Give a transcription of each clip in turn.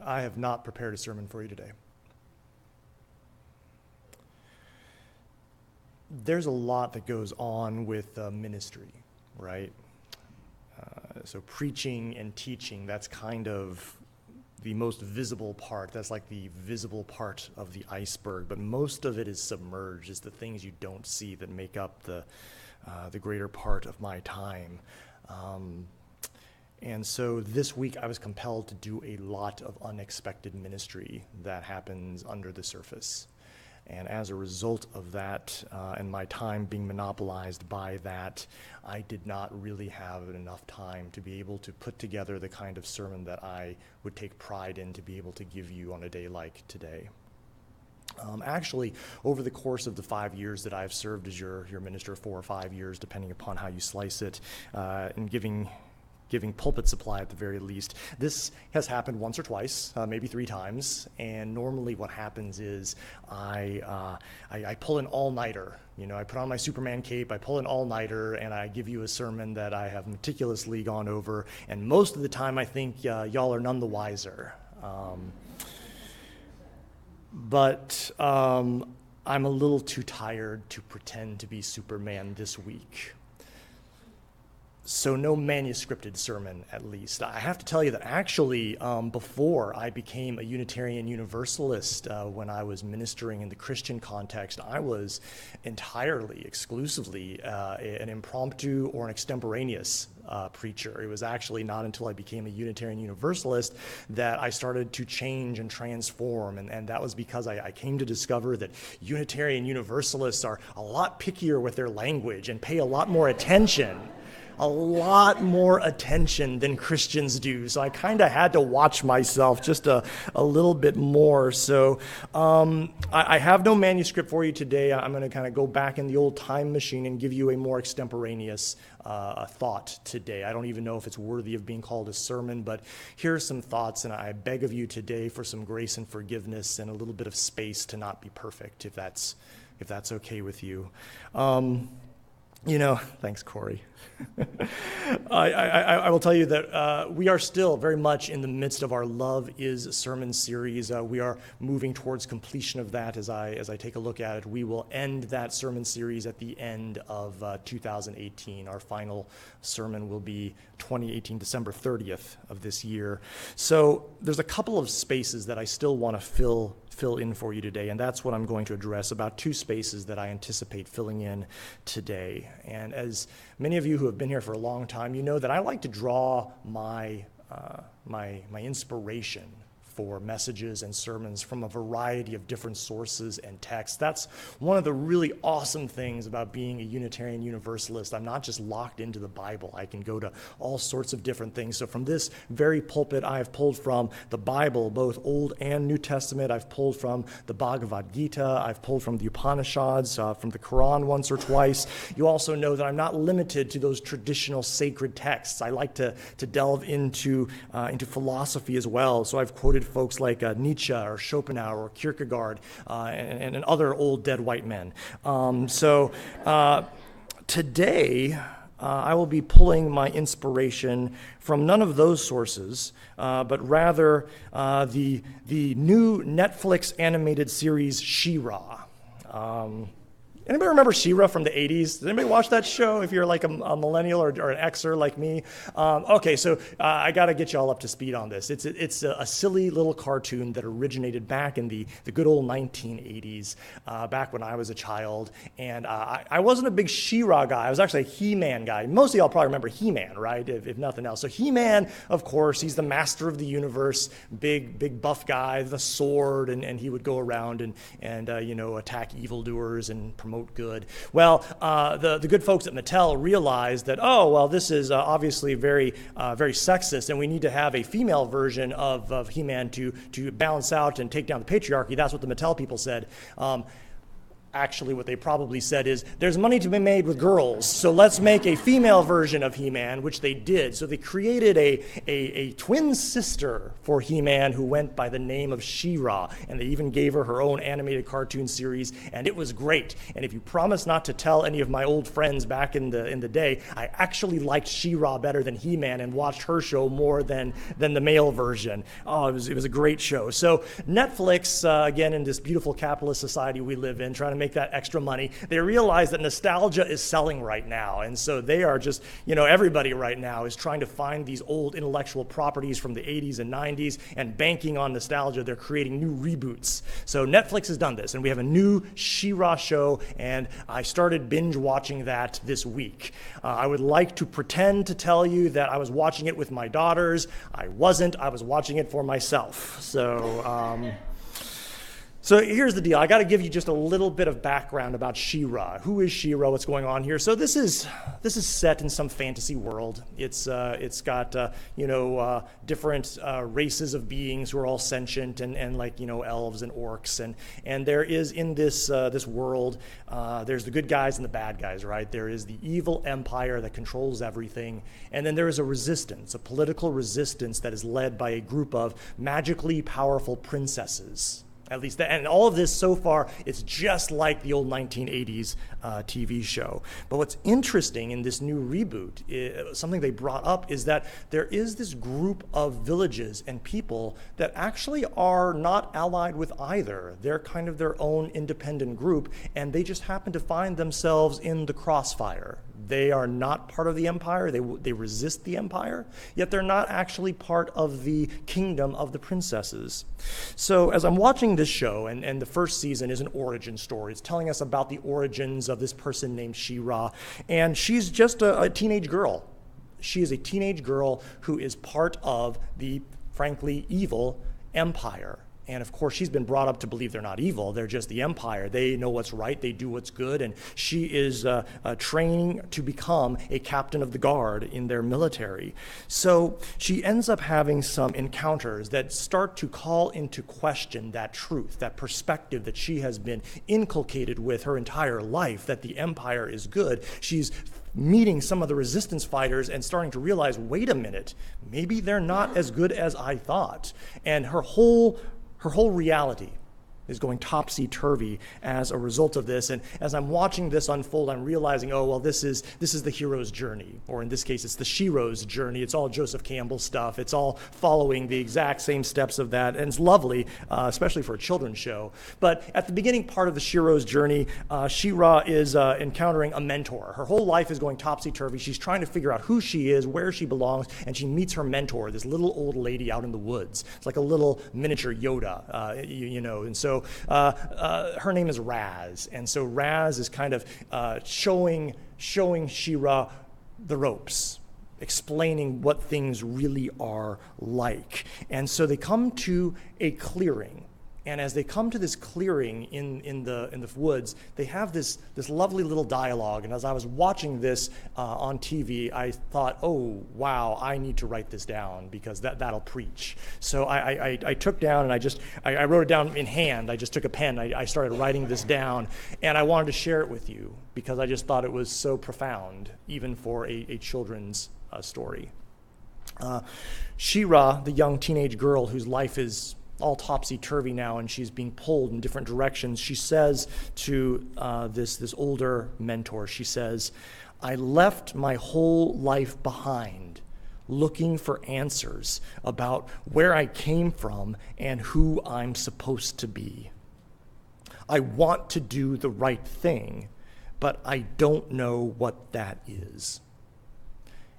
I have not prepared a sermon for you today. There's a lot that goes on with ministry, right? So preaching and teaching, that's kind of the most visible part. That's like the visible part of the iceberg, but most of it is submerged. It's the things you don't see that make up the greater part of my time. And so this week I was compelled to do a lot of unexpected ministry that happens under the surface. And as a result of that, and my time being monopolized by that, I did not really have enough time to be able to put together the kind of sermon that I would take pride in to be able to give you on a day like today. Actually, over the course of the 5 years that I've served as your minister, 4 or 5 years, depending upon how you slice it, in giving pulpit supply at the very least. This has happened once or twice, maybe 3 times, and normally what happens is I pull an all-nighter. You know, I put on my Superman cape, I pull an all-nighter, and I give you a sermon that I have meticulously gone over, and most of the time I think y'all are none the wiser. But I'm a little too tired to pretend to be Superman this week. So no manuscripted sermon, at least. I have to tell you that actually, before I became a Unitarian Universalist, when I was ministering in the Christian context, I was entirely, exclusively an impromptu or an extemporaneous preacher. It was actually not until I became a Unitarian Universalist that I started to change and transform, and that was because I came to discover that Unitarian Universalists are a lot pickier with their language and pay a lot more attention than Christians do. So I kind of had to watch myself just a little bit more. So I have no manuscript for you today. I'm going to kind of go back in the old time machine and give you a more extemporaneous thought today. I don't even know if it's worthy of being called a sermon, but here are some thoughts, and I beg of you today for some grace and forgiveness and a little bit of space to not be perfect, if that's okay with you. Thanks, Corey. I will tell you that we are still very much in the midst of our Love is Sermon series. We are moving towards completion of that as I take a look at it. We will end that sermon series at the end of 2018. Our final sermon will be 2018, December 30th of this year. So there's a couple of spaces that I still want to fill in for you today, and that's what I'm going to address, about 2 spaces that I anticipate filling in today. And as many of you who have been here for a long time, you know that I like to draw my inspiration for messages and sermons from a variety of different sources and texts. That's one of the really awesome things about being a Unitarian Universalist. I'm not just locked into the Bible. I can go to all sorts of different things. So from this very pulpit, I have pulled from the Bible, both Old and New Testament. I've pulled from the Bhagavad Gita. I've pulled from the Upanishads, from the Quran once or twice. You also know that I'm not limited to those traditional sacred texts. I like to delve into philosophy as well. So I've quoted folks like Nietzsche or Schopenhauer or Kierkegaard and other old dead white men. Today, I will be pulling my inspiration from none of those sources, but rather the new Netflix animated series She-Ra. Anybody remember She-Ra from the 80s? Does anybody watch that show if you're like a millennial or an Xer like me? Okay, so I got to get you all up to speed on this. It's a silly little cartoon that originated back in the good old 1980s, back when I was a child. And I wasn't a big She-Ra guy. I was actually a He-Man guy. Most of y'all probably remember He-Man, right? If nothing else. So He-Man, of course, he's the master of the universe, big buff guy, the sword, and he would go around and attack evildoers and promote good. Well, the good folks at Mattel realized that, this is obviously very sexist, and we need to have a female version of He-Man to balance out and take down the patriarchy. That's what the Mattel people said. Actually, what they probably said is, there's money to be made with girls, so let's make a female version of He-Man, which they did. So they created a twin sister for He-Man who went by the name of She-Ra, and they even gave her own animated cartoon series, and it was great. And if you promise not to tell any of my old friends back in the day, I actually liked She-Ra better than He-Man and watched her show more than the male version. Oh, it was a great show. So Netflix, again, in this beautiful capitalist society we live in, trying to make that extra money, they realize that nostalgia is selling right now. And so they are just, everybody right now is trying to find these old intellectual properties from the 80s and 90s and banking on nostalgia. They're creating new reboots. So Netflix has done this, and we have a new She-Ra show, and I started binge watching that this week. I would like to pretend to tell you that I was watching it with my daughters. I wasn't. I was watching it for myself. So here's the deal. I got to give you just a little bit of background about She-Ra. Who is She-Ra? What's going on here? So this is set in some fantasy world. It's got different races of beings who are all sentient and elves and orcs, and there is in this world there's the good guys and the bad guys, right? There is the evil empire that controls everything, and then there is a resistance, a political resistance that is led by a group of magically powerful princesses. At least, and all of this so far, it's just like the old 1980s TV show. But what's interesting in this new reboot, something they brought up, is that there is this group of villages and people that actually are not allied with either. They're kind of their own independent group, and they just happen to find themselves in the crossfire. They are not part of the empire. They resist the empire, yet they're not actually part of the kingdom of the princesses. So as I'm watching this show, and the first season is an origin story. It's telling us about the origins of this person named She-Ra, and she's just a teenage girl. She is a teenage girl who is part of the, frankly, evil empire. And of course, she's been brought up to believe they're not evil. They're just the empire. They know what's right. They do what's good. And she is training to become a captain of the guard in their military. So she ends up having some encounters that start to call into question that truth, that perspective that she has been inculcated with her entire life, that the empire is good. She's meeting some of the resistance fighters and starting to realize, wait a minute, maybe they're not as good as I thought. And her whole reality is going topsy-turvy as a result of this. And as I'm watching this unfold, I'm realizing, oh, well, this is the hero's journey, or in this case, it's the She-Ro's journey. It's all Joseph Campbell stuff. It's all following the exact same steps of that, and it's lovely, especially for a children's show. But at the beginning part of the She-Ro's journey, She-Ra is encountering a mentor. Her whole life is going topsy-turvy. She's trying to figure out who she is, where she belongs, and she meets her mentor, this little old lady out in the woods. It's like a little miniature Yoda, and so her name is Raz, and so Raz is kind of showing She-Ra the ropes, explaining what things really are like. And so they come to a clearing. And as they come to this clearing in the woods, they have this lovely little dialogue. And as I was watching this on TV, I thought, oh, wow, I need to write this down because that'll preach. So I took down and I wrote it down in hand. I just took a pen. I started writing this down, and I wanted to share it with you because I just thought it was so profound, even for a children's story. She-Ra, the young teenage girl whose life is all topsy-turvy now, and she's being pulled in different directions, she says to this older mentor, she says, I left my whole life behind looking for answers about where I came from and who I'm supposed to be. I want to do the right thing, but I don't know what that is.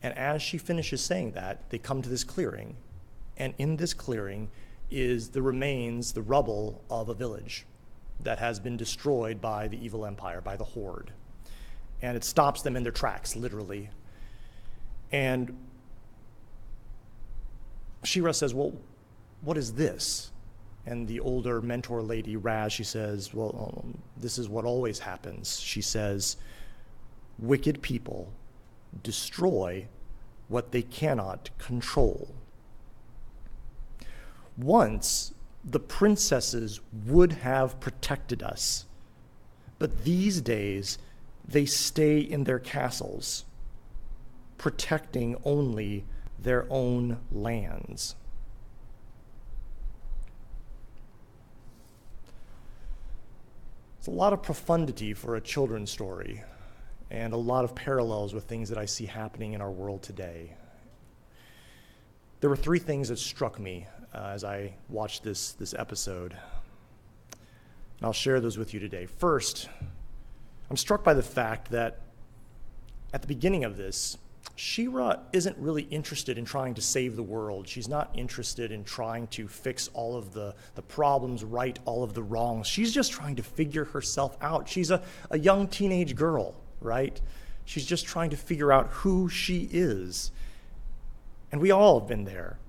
And as she finishes saying that, they come to this clearing, and in this clearing is the remains, the rubble of a village that has been destroyed by the evil empire, by the Horde. And it stops them in their tracks, literally. And She-Ra says, well, what is this? And the older mentor lady, Raz, she says, well, this is what always happens. She says, wicked people destroy what they cannot control. Once, the princesses would have protected us, But these days, they stay in their castles, protecting only their own lands. It's a lot of profundity for a children's story, and a lot of parallels with things that I see happening in our world today. There were three things that struck me as I watched this episode, and I'll share those with you today. First, I'm struck by the fact that at the beginning of this, She-Ra isn't really interested in trying to save the world. She's not interested in trying to fix all of the problems, right all of the wrongs. She's just trying to figure herself out. She's a young teenage girl, right? She's just trying to figure out who she is. And we all have been there.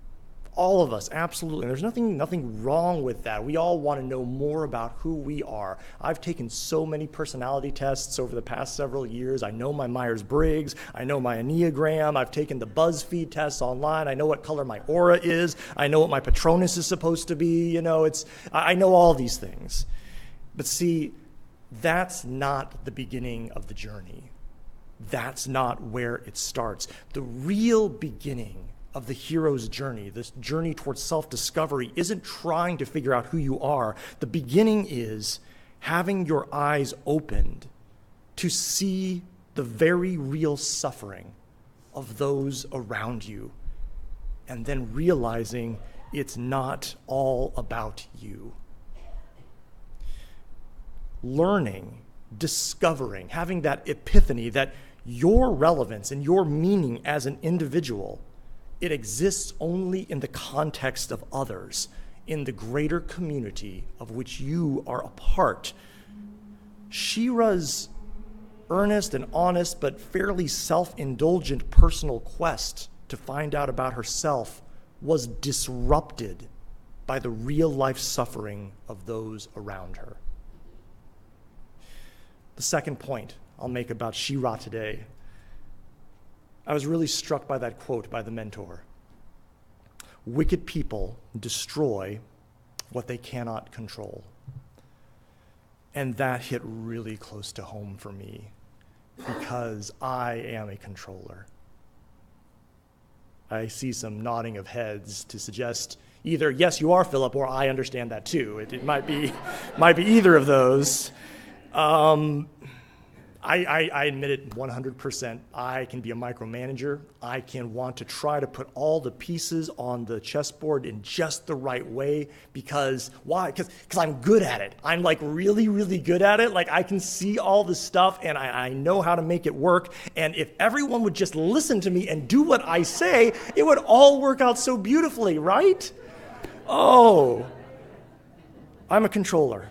All of us, absolutely. And there's nothing wrong with that. We all want to know more about who we are. I've taken so many personality tests over the past several years. I know my Myers-Briggs. I know my Enneagram. I've taken the BuzzFeed tests online. I know what color my aura is. I know what my Patronus is supposed to be. I know all these things. But see, that's not the beginning of the journey. That's not where it starts. The real beginning of the hero's journey, this journey towards self-discovery, isn't trying to figure out who you are. The beginning is having your eyes opened to see the very real suffering of those around you, and then realizing it's not all about you. Learning, discovering, having that epiphany that your relevance and your meaning as an individual, it exists only in the context of others, in the greater community of which you are a part. She-Ra's earnest and honest but fairly self-indulgent personal quest to find out about herself was disrupted by the real-life suffering of those around her. The second point I'll make about She-Ra today, I was really struck by that quote by the mentor. Wicked people destroy what they cannot control. And that hit really close to home for me because I am a controller. I see some nodding of heads to suggest either, yes, you are, Philip, or I understand that too. It might be either of those. I admit it 100%. I can be a micromanager. I can want to try to put all the pieces on the chessboard in just the right way because, why? Because I'm good at it. I'm like really, really good at it. Like I can see all the stuff and I know how to make it work. And if everyone would just listen to me and do what I say, it would all work out so beautifully, right? Oh, I'm a controller.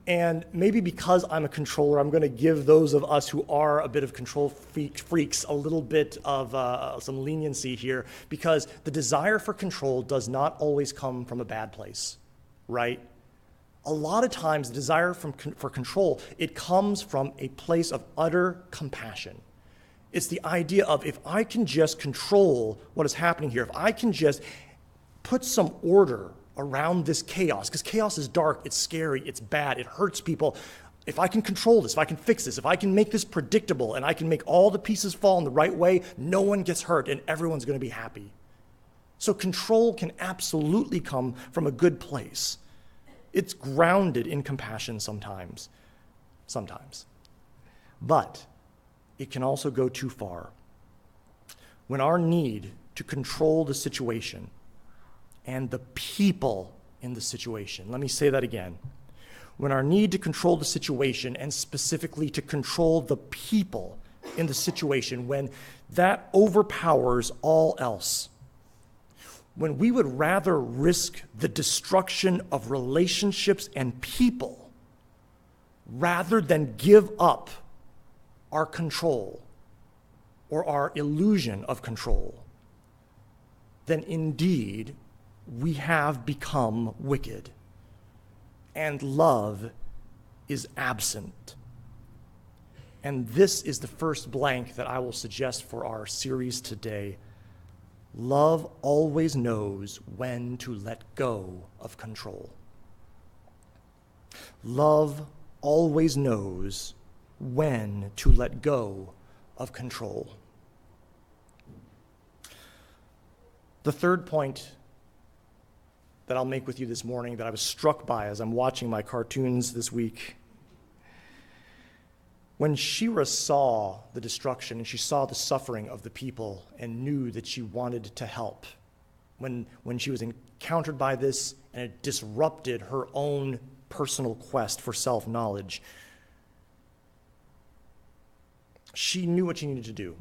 And maybe because I'm a controller, I'm going to give those of us who are a bit of control freaks a little bit of some leniency here, because the desire for control does not always come from a bad place, right? A lot of times, the desire for control, it comes from a place of utter compassion. It's the idea of, if I can just control what is happening here, if I can just put some order around this chaos, because chaos is dark, it's scary, it's bad, it hurts people. If I can control this, if I can fix this, if I can make this predictable and I can make all the pieces fall in the right way, no one gets hurt and everyone's going to be happy. So control can absolutely come from a good place. It's grounded in compassion sometimes. But it can also go too far. When our need to control the situation and the people in the situation. Let me say that again. When our need to control the situation, and specifically to control the people in the situation, when that overpowers all else, when we would rather risk the destruction of relationships and people rather than give up our control or our illusion of control, then indeed we have become wicked, and love is absent. And this is the first blank that I will suggest for our series today. Love always knows when to let go of control. Love always knows when to let go of control. The third point that I'll make with you this morning that I was struck by as I'm watching my cartoons this week. When Shira saw the destruction and she saw the suffering of the people and knew that she wanted to help, when she was encountered by this and it disrupted her own personal quest for self-knowledge, she knew what she needed to do.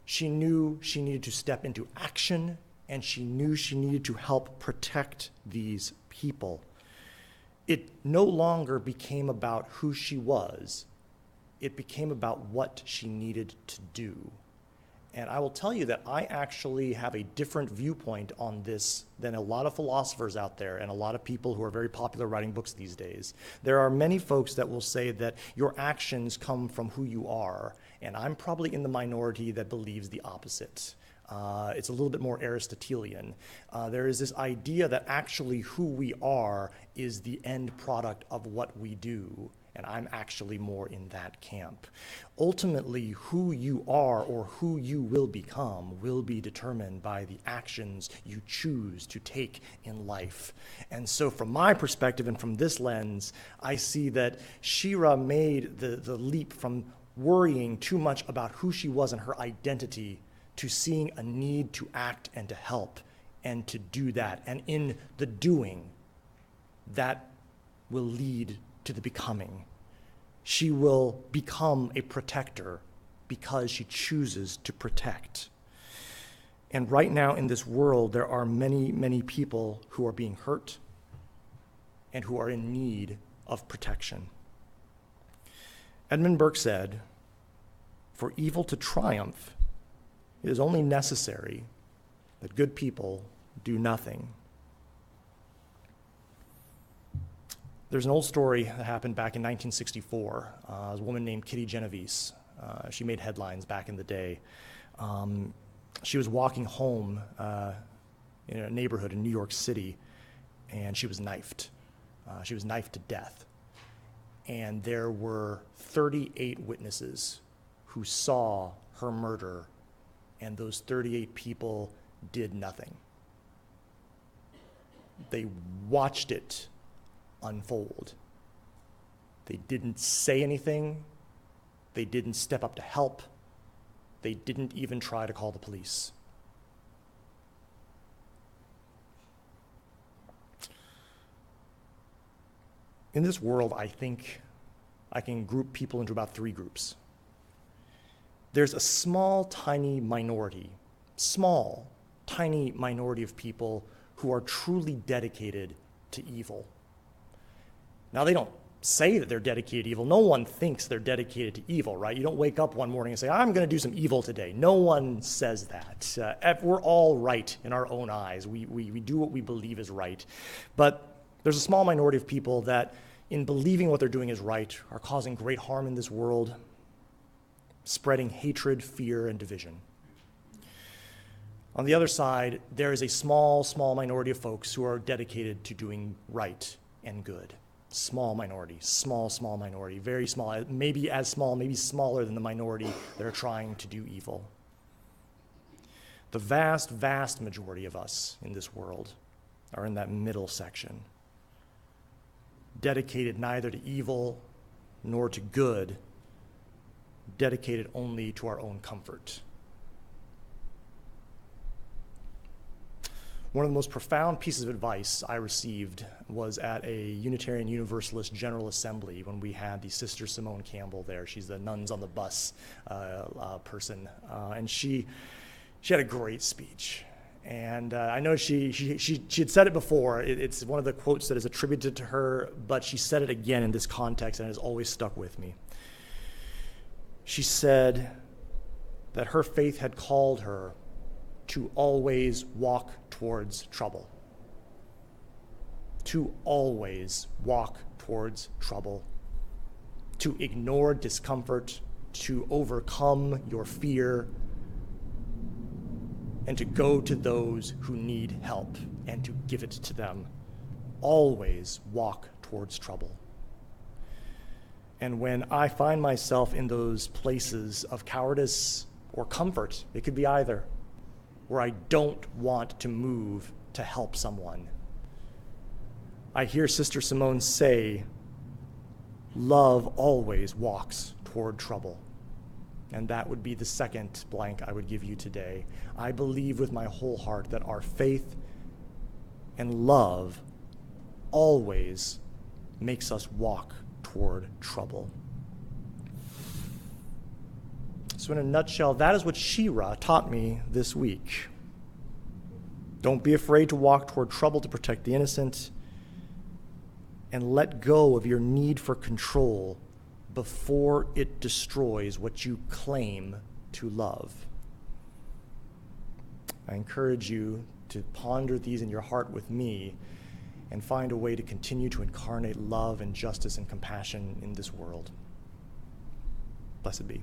She knew she needed to step into action, and she knew she needed to help protect these people. It no longer became about who she was. It became about what she needed to do. And I will tell you that I actually have a different viewpoint on this than a lot of philosophers out there and a lot of people who are very popular writing books these days. There are many folks that will say that your actions come from who you are, and I'm probably in the minority that believes the opposite. It's a little bit more Aristotelian. There is this idea that actually who we are is the end product of what we do. And I'm actually more in that camp. Ultimately, who you are or who you will become will be determined by the actions you choose to take in life. And so from my perspective and from this lens, I see that Shira made the leap from worrying too much about who she was and her identity to seeing a need to act and to help and to do that. And in the doing, that will lead to the becoming. She will become a protector because she chooses to protect. And right now in this world, there are many, many people who are being hurt and who are in need of protection. Edmund Burke said, "For evil to triumph, it is only necessary that good people do nothing." There's an old story that happened back in 1964. A woman named Kitty Genovese. She made headlines back in the day. She was walking home in a neighborhood in New York City, and she was knifed. She was knifed to death. And there were 38 witnesses who saw her murder, and those 38 people did nothing. They watched it unfold. They didn't say anything. They didn't step up to help. They didn't even try to call the police. In this world, I think I can group people into about 3 groups. There's a small, tiny minority of people who are truly dedicated to evil. Now, they don't say that they're dedicated to evil. No one thinks they're dedicated to evil, right? You don't wake up one morning and say, I'm going to do some evil today. No one says that. We're all right in our own eyes. We do what we believe is right. But there's a small minority of people that, in believing what they're doing is right, are causing great harm in this world, spreading hatred, fear, and division. On the other side, there is a small minority of folks who are dedicated to doing right and good. Small minority, small minority, very small, maybe as small, maybe smaller than the minority that are trying to do evil. The vast majority of us in this world are in that middle section, dedicated neither to evil nor to good, dedicated only to our own comfort. One of the most profound pieces of advice I received was at a Unitarian Universalist General Assembly when we had the Sister Simone Campbell there. She's the Nuns on the Bus person. And she had a great speech. And I know she had said it before. It's one of the quotes that is attributed to her, but she said it again in this context, and it has always stuck with me. She said that her faith had called her to always walk towards trouble. To always walk towards trouble. To ignore discomfort, to overcome your fear, and to go to those who need help and to give it to them. Always walk towards trouble. And when I find myself in those places of cowardice or comfort, it could be either, where I don't want to move to help someone, I hear Sister Simone say, love always walks toward trouble. And that would be the second blank I would give you today. I believe with my whole heart that our faith and love always makes us walk toward trouble. So in a nutshell, that is what Shira taught me this week. Don't be afraid to walk toward trouble to protect the innocent, and let go of your need for control before it destroys what you claim to love. I encourage you to ponder these in your heart with me and find a way to continue to incarnate love and justice and compassion in this world. Blessed be.